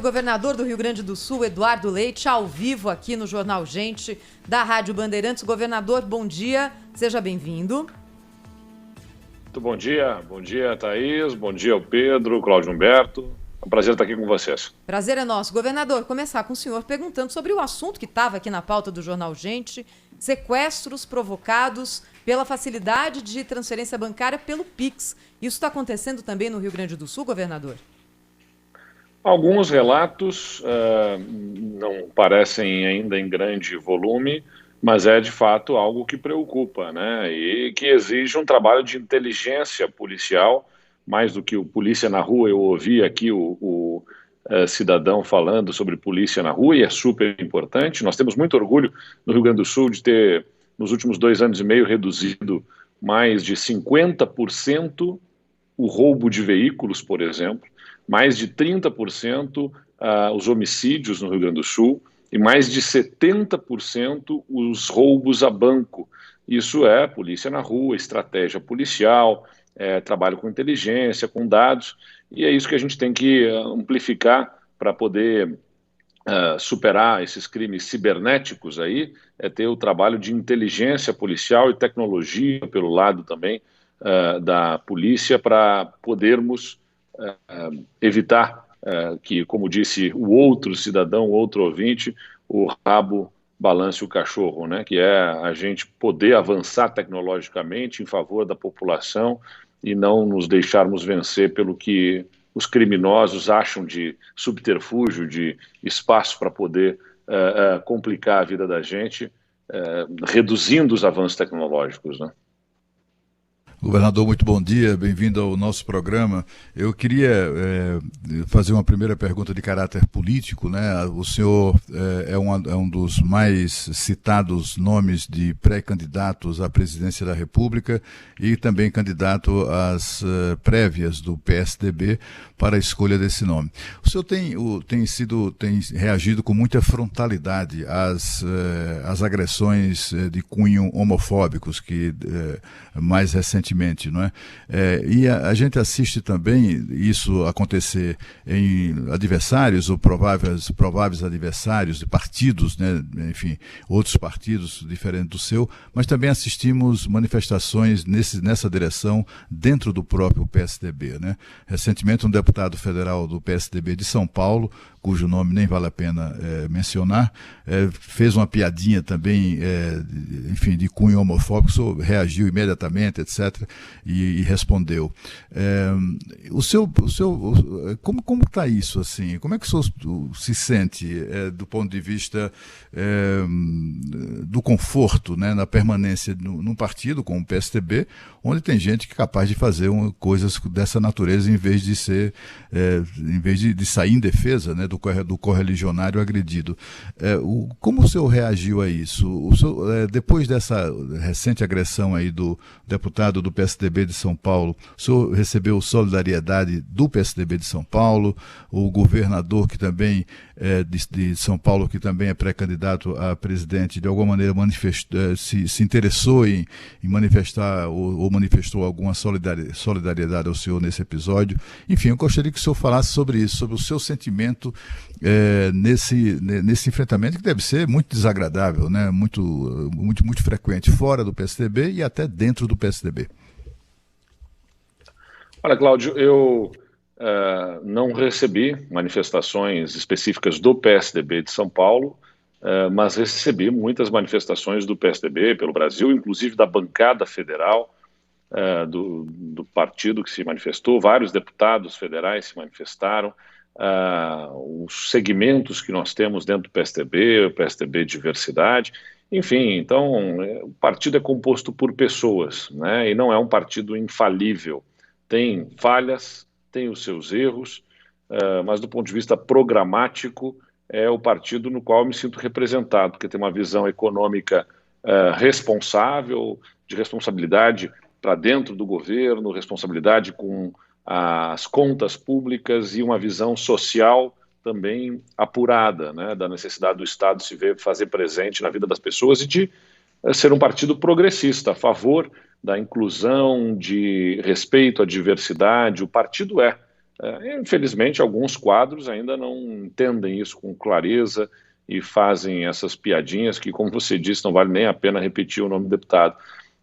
Governador do Rio Grande do Sul, Eduardo Leite, ao vivo aqui no Jornal Gente, da Rádio Bandeirantes. Governador, bom dia, seja bem-vindo. Muito bom dia, Thaís, bom dia ao Pedro, Cláudio Humberto. É um prazer estar aqui com vocês. Prazer é nosso. Governador, começar com o senhor perguntando sobre o assunto que estava aqui na pauta do Jornal Gente, sequestros provocados pela facilidade de transferência bancária pelo Pix. Isso está acontecendo também no Rio Grande do Sul, governador? Alguns relatos não parecem ainda em grande volume, mas é de fato algo que preocupa, né? E que exige um trabalho de inteligência policial, mais do que o polícia na rua. Eu ouvi aqui o cidadão falando sobre polícia na rua e é super importante. Nós temos muito orgulho no Rio Grande do Sul de ter, nos últimos 2 anos e meio, reduzido mais de 50% o roubo de veículos, por exemplo, mais de 30% os homicídios no Rio Grande do Sul e mais de 70% os roubos a banco. Isso é polícia na rua, estratégia policial, trabalho com inteligência, com dados, e é isso que a gente tem que amplificar para poder superar esses crimes cibernéticos aí, é ter o trabalho de inteligência policial e tecnologia pelo lado também da polícia para podermos evitar que, como disse o outro cidadão, o outro ouvinte, o rabo balance o cachorro, né? Que é a gente poder avançar tecnologicamente em favor da população e não nos deixarmos vencer pelo que os criminosos acham de subterfúgio, de espaço para poder complicar a vida da gente, reduzindo os avanços tecnológicos, né? Governador, muito bom dia, bem-vindo ao nosso programa. Eu queria fazer uma primeira pergunta de caráter político, né? O senhor é um dos mais citados nomes de pré-candidatos à presidência da República e também candidato às prévias do PSDB para a escolha desse nome. O senhor tem reagido com muita frontalidade às agressões de cunho homofóbicos que mais recentemente, não é? E a gente assiste também isso acontecer em adversários ou prováveis adversários de partidos, né? Enfim, outros partidos diferentes do seu, mas também assistimos manifestações nessa direção dentro do próprio PSDB, né? Recentemente um deputado federal do PSDB de São Paulo, cujo nome nem vale a pena mencionar, fez uma piadinha também, enfim, de cunho homofóbico, o senhor reagiu imediatamente, etc., e respondeu. Como está isso, assim? Como é que o senhor se sente do ponto de vista do conforto, né, na permanência num partido como o PSDB, onde tem gente que é capaz de fazer coisas dessa natureza em vez de sair em defesa, né, do correligionário agredido. Como o senhor reagiu a isso? Depois dessa recente agressão aí do deputado do PSDB de São Paulo, o senhor recebeu solidariedade do PSDB de São Paulo, o governador que também de São Paulo, que também é pré-candidato a presidente, de alguma maneira se interessou em manifestar ou manifestou alguma solidariedade ao senhor nesse episódio. Enfim, eu gostaria que o senhor falasse sobre isso, sobre o seu sentimento nesse enfrentamento que deve ser muito desagradável, né? Muito frequente fora do PSDB e até dentro do PSDB. Olha, Cláudio, eu não recebi manifestações específicas do PSDB de São Paulo, mas recebi muitas manifestações do PSDB pelo Brasil, inclusive da bancada federal do partido que se manifestou. Vários deputados federais se manifestaram. Os segmentos que nós temos dentro do PSDB, o PSDB Diversidade, enfim, então o partido é composto por pessoas, né, e não é um partido infalível. Tem falhas, tem os seus erros, mas do ponto de vista programático é o partido no qual eu me sinto representado, porque tem uma visão econômica responsável, de responsabilidade para dentro do governo, responsabilidade com as contas públicas e uma visão social também apurada, né, da necessidade do Estado se fazer presente na vida das pessoas e de ser um partido progressista, a favor da inclusão, de respeito à diversidade. O partido Infelizmente, alguns quadros ainda não entendem isso com clareza e fazem essas piadinhas que, como você disse, não vale nem a pena repetir o nome do deputado.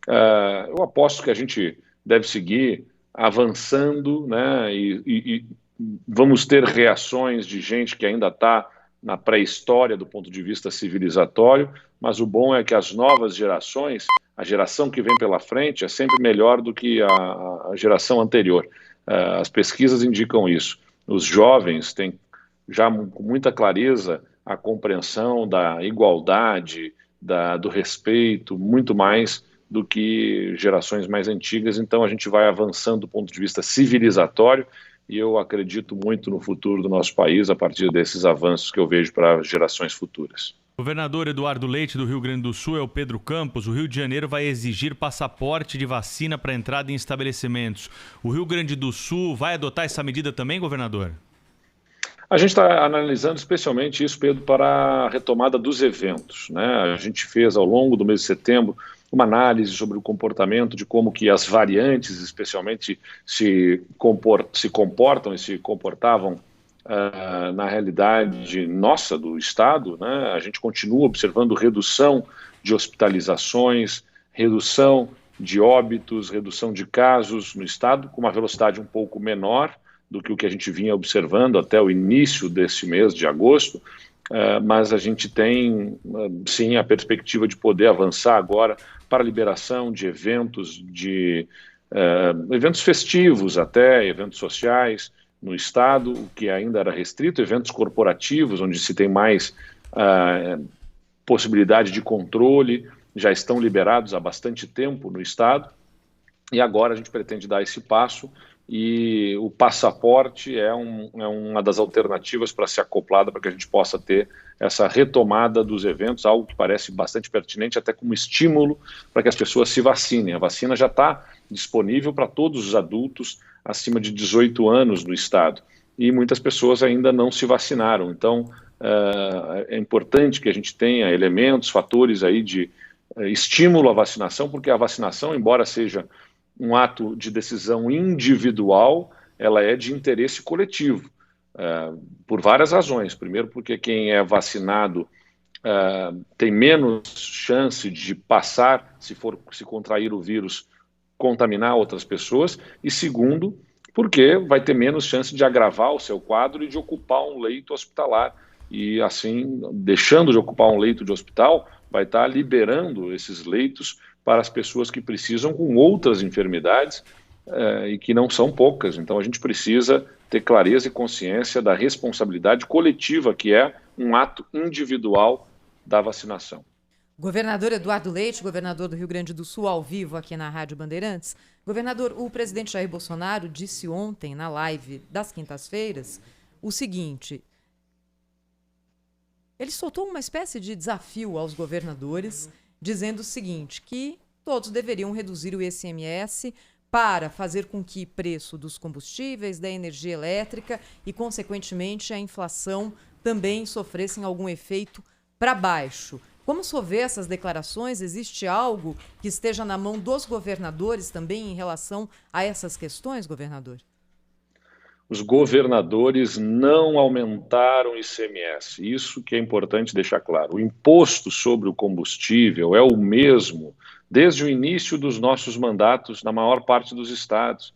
Eu aposto que a gente deve seguir avançando, né, e vamos ter reações de gente que ainda está na pré-história do ponto de vista civilizatório, mas o bom é que as novas gerações, a geração que vem pela frente, é sempre melhor do que a geração anterior. As pesquisas indicam isso. Os jovens têm já com muita clareza a compreensão da igualdade, do respeito, muito mais do que gerações mais antigas. Então a gente vai avançando do ponto de vista civilizatório e eu acredito muito no futuro do nosso país a partir desses avanços que eu vejo para gerações futuras. Governador Eduardo Leite, do Rio Grande do Sul, é o Pedro Campos. O Rio de Janeiro vai exigir passaporte de vacina para entrada em estabelecimentos. O Rio Grande do Sul vai adotar essa medida também, governador? A gente está analisando especialmente isso, Pedro, para a retomada dos eventos, né? A gente fez ao longo do mês de setembro uma análise sobre o comportamento, de como que as variantes, especialmente, se comportam e se comportavam na realidade nossa, do Estado, né? A gente continua observando redução de hospitalizações, redução de óbitos, redução de casos no Estado, com uma velocidade um pouco menor do que o que a gente vinha observando até o início desse mês de agosto, mas a gente tem, sim, a perspectiva de poder avançar agora para a liberação de eventos, eventos festivos até, eventos sociais no Estado, o que ainda era restrito, eventos corporativos, onde se tem mais possibilidade de controle, já estão liberados há bastante tempo no Estado, e agora a gente pretende dar esse passo, e o passaporte é uma das alternativas para ser acoplada para que a gente possa ter essa retomada dos eventos, algo que parece bastante pertinente, até como estímulo para que as pessoas se vacinem. A vacina já está disponível para todos os adultos acima de 18 anos no Estado, e muitas pessoas ainda não se vacinaram. Então, é importante que a gente tenha elementos, fatores aí de estímulo à vacinação, porque a vacinação, embora seja um ato de decisão individual, ela é de interesse coletivo, por várias razões. Primeiro, porque quem é vacinado tem menos chance de passar, se contrair o vírus, contaminar outras pessoas, e segundo, porque vai ter menos chance de agravar o seu quadro e de ocupar um leito hospitalar. E assim, deixando de ocupar um leito de hospital, vai estar liberando esses leitos para as pessoas que precisam com outras enfermidades e que não são poucas. Então a gente precisa ter clareza e consciência da responsabilidade coletiva, que é um ato individual da vacinação. Governador Eduardo Leite, governador do Rio Grande do Sul, ao vivo aqui na Rádio Bandeirantes. Governador, o presidente Jair Bolsonaro disse ontem, na live das quintas-feiras, o seguinte: ele soltou uma espécie de desafio aos governadores, dizendo o seguinte, que todos deveriam reduzir o ICMS para fazer com que o preço dos combustíveis, da energia elétrica e, consequentemente, a inflação também sofressem algum efeito para baixo. Como o senhor vê essas declarações? Existe algo que esteja na mão dos governadores também em relação a essas questões, governador? Os governadores não aumentaram o ICMS. Isso que é importante deixar claro. O imposto sobre o combustível é o mesmo desde o início dos nossos mandatos na maior parte dos estados.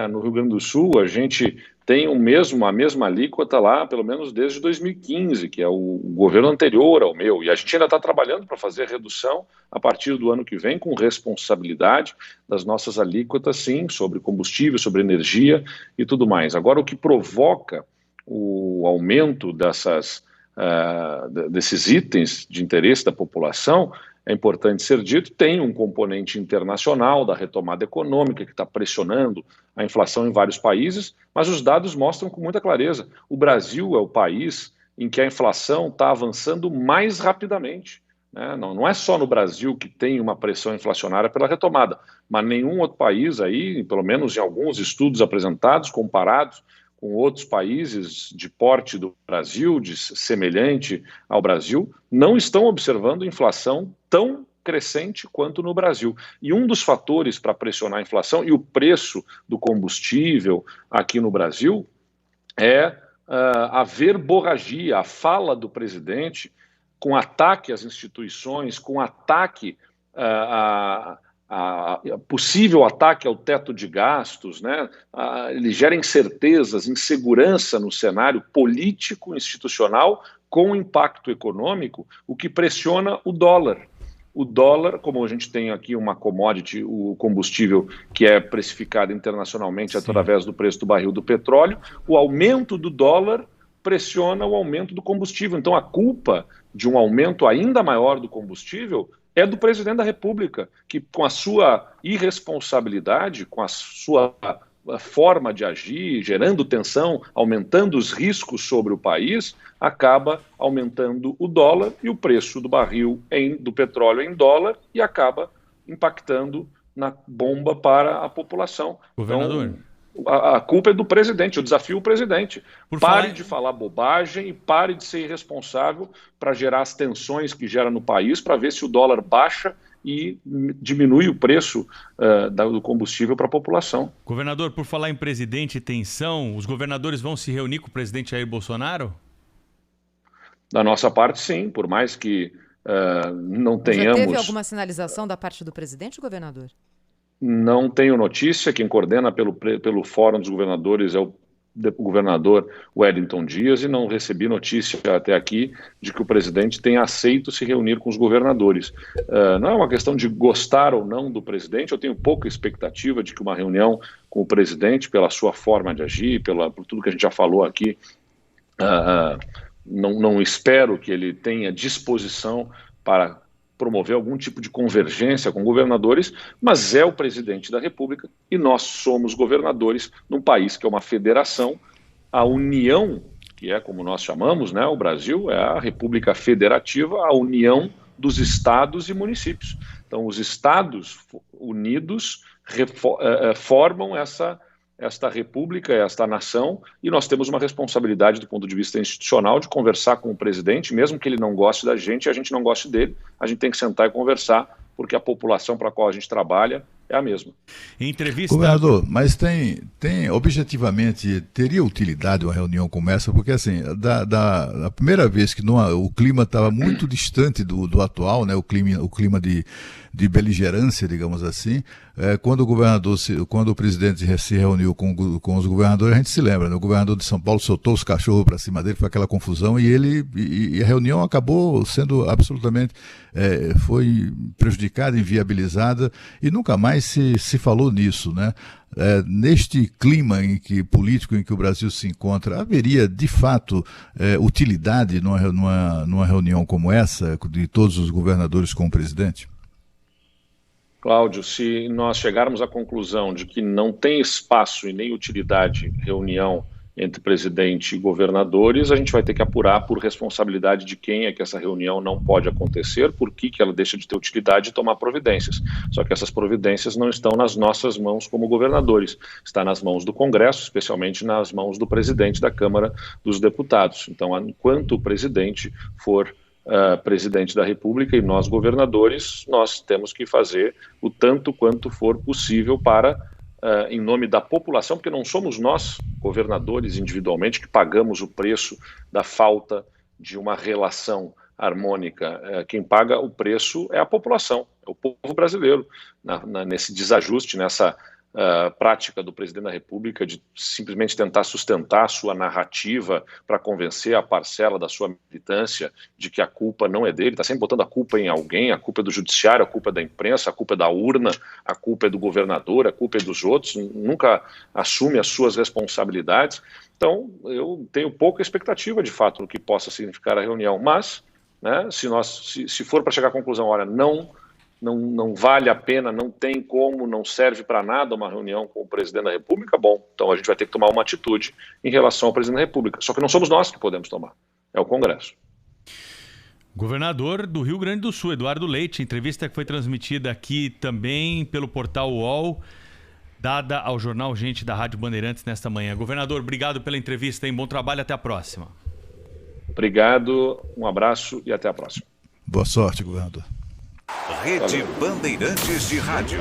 No Rio Grande do Sul, a gente tem a mesma alíquota lá, pelo menos desde 2015, que é o governo anterior ao meu. E a gente ainda está trabalhando para fazer redução a partir do ano que vem, com responsabilidade das nossas alíquotas, sim, sobre combustível, sobre energia e tudo mais. Agora, o que provoca o aumento desses itens de interesse da população, é importante ser dito, tem um componente internacional da retomada econômica que está pressionando a inflação em vários países, mas os dados mostram com muita clareza. O Brasil é o país em que a inflação está avançando mais rapidamente. Não é só no Brasil que tem uma pressão inflacionária pela retomada, mas nenhum outro país aí, pelo menos em alguns estudos apresentados, comparados com outros países de porte do Brasil, semelhante ao Brasil, não estão observando inflação tão crescente quanto no Brasil. E um dos fatores para pressionar a inflação e o preço do combustível aqui no Brasil é a verborragia, a fala do presidente com ataque às instituições, com ataque possível ataque ao teto de gastos, né? Ele gera incertezas, insegurança no cenário político, institucional, com impacto econômico, o que pressiona o dólar. O dólar, como a gente tem aqui uma commodity, o combustível que é precificado internacionalmente através do preço do barril do petróleo, o aumento do dólar pressiona o aumento do combustível. Então, a culpa de um aumento ainda maior do combustível é do presidente da República, que com a sua irresponsabilidade, com a sua forma de agir, gerando tensão, aumentando os riscos sobre o país, acaba aumentando o dólar e o preço do barril do petróleo em dólar e acaba impactando na bomba para a população. Governador. Então, a culpa é do presidente, eu desafio o presidente. Pare de falar bobagem e pare de ser irresponsável para gerar as tensões que gera no país, para ver se o dólar baixa e diminui o preço do combustível para a população. Governador, por falar em presidente e tensão, os governadores vão se reunir com o presidente Jair Bolsonaro? Da nossa parte, sim, por mais que não tenhamos... Já teve alguma sinalização da parte do presidente, governador? Não tenho notícia. Quem coordena pelo Fórum dos Governadores é o governador Wellington Dias e não recebi notícia até aqui de que o presidente tenha aceito se reunir com os governadores. Não é uma questão de gostar ou não do presidente, eu tenho pouca expectativa de que uma reunião com o presidente, pela sua forma de agir, por tudo que a gente já falou aqui, não espero que ele tenha disposição para promover algum tipo de convergência com governadores, mas é o presidente da República e nós somos governadores num país que é uma federação. A União, que é como nós chamamos, né, o Brasil é a República Federativa, a união dos estados e municípios. Então, os estados unidos formam esta república, esta nação, e nós temos uma responsabilidade do ponto de vista institucional de conversar com o presidente, mesmo que ele não goste da gente e a gente não goste dele, a gente tem que sentar e conversar, porque a população para a qual a gente trabalha é a mesma. Em entrevista... Governador, mas tem objetivamente, teria utilidade uma reunião como essa? Porque assim, da primeira vez que o clima estava muito distante do atual, né, o clima de beligerância, digamos assim, quando o presidente se reuniu com os governadores, a gente se lembra, né, o governador de São Paulo soltou os cachorros para cima dele, foi aquela confusão, e a reunião acabou sendo absolutamente, foi prejudicada, inviabilizada, e nunca mais se falou nisso, né? Neste clima político em que o Brasil se encontra, haveria de fato utilidade numa reunião como essa, de todos os governadores com o presidente? Cláudio, se nós chegarmos à conclusão de que não tem espaço e nem utilidade reunião entre presidente e governadores, a gente vai ter que apurar por responsabilidade de quem é que essa reunião não pode acontecer, por que ela deixa de ter utilidade e tomar providências. Só que essas providências não estão nas nossas mãos como governadores, está nas mãos do Congresso, especialmente nas mãos do presidente da Câmara dos Deputados. Então, enquanto o presidente for presidente da República e nós governadores, nós temos que fazer o tanto quanto for possível para em nome da população, porque não somos nós, governadores individualmente, que pagamos o preço da falta de uma relação harmônica. Quem paga o preço é a população, é o povo brasileiro, nesse desajuste, nessa prática do presidente da República de simplesmente tentar sustentar a sua narrativa para convencer a parcela da sua militância de que a culpa não é dele, está sempre botando a culpa em alguém, a culpa é do judiciário, a culpa é da imprensa, a culpa é da urna, a culpa é do governador, a culpa é dos outros, nunca assume as suas responsabilidades. Então, eu tenho pouca expectativa, de fato, do que possa significar a reunião, mas, né, se for para chegar à conclusão, olha, não vale a pena, não tem como, não serve para nada uma reunião com o presidente da República, bom, então a gente vai ter que tomar uma atitude em relação ao presidente da República. Só que não somos nós que podemos tomar, é o Congresso. Governador do Rio Grande do Sul, Eduardo Leite, entrevista que foi transmitida aqui também pelo portal UOL, dada ao jornal Gente da Rádio Bandeirantes nesta manhã. Governador, obrigado pela entrevista, bom trabalho, até a próxima. Obrigado, um abraço e até a próxima. Boa sorte, governador. Rede Bandeirantes de Rádio.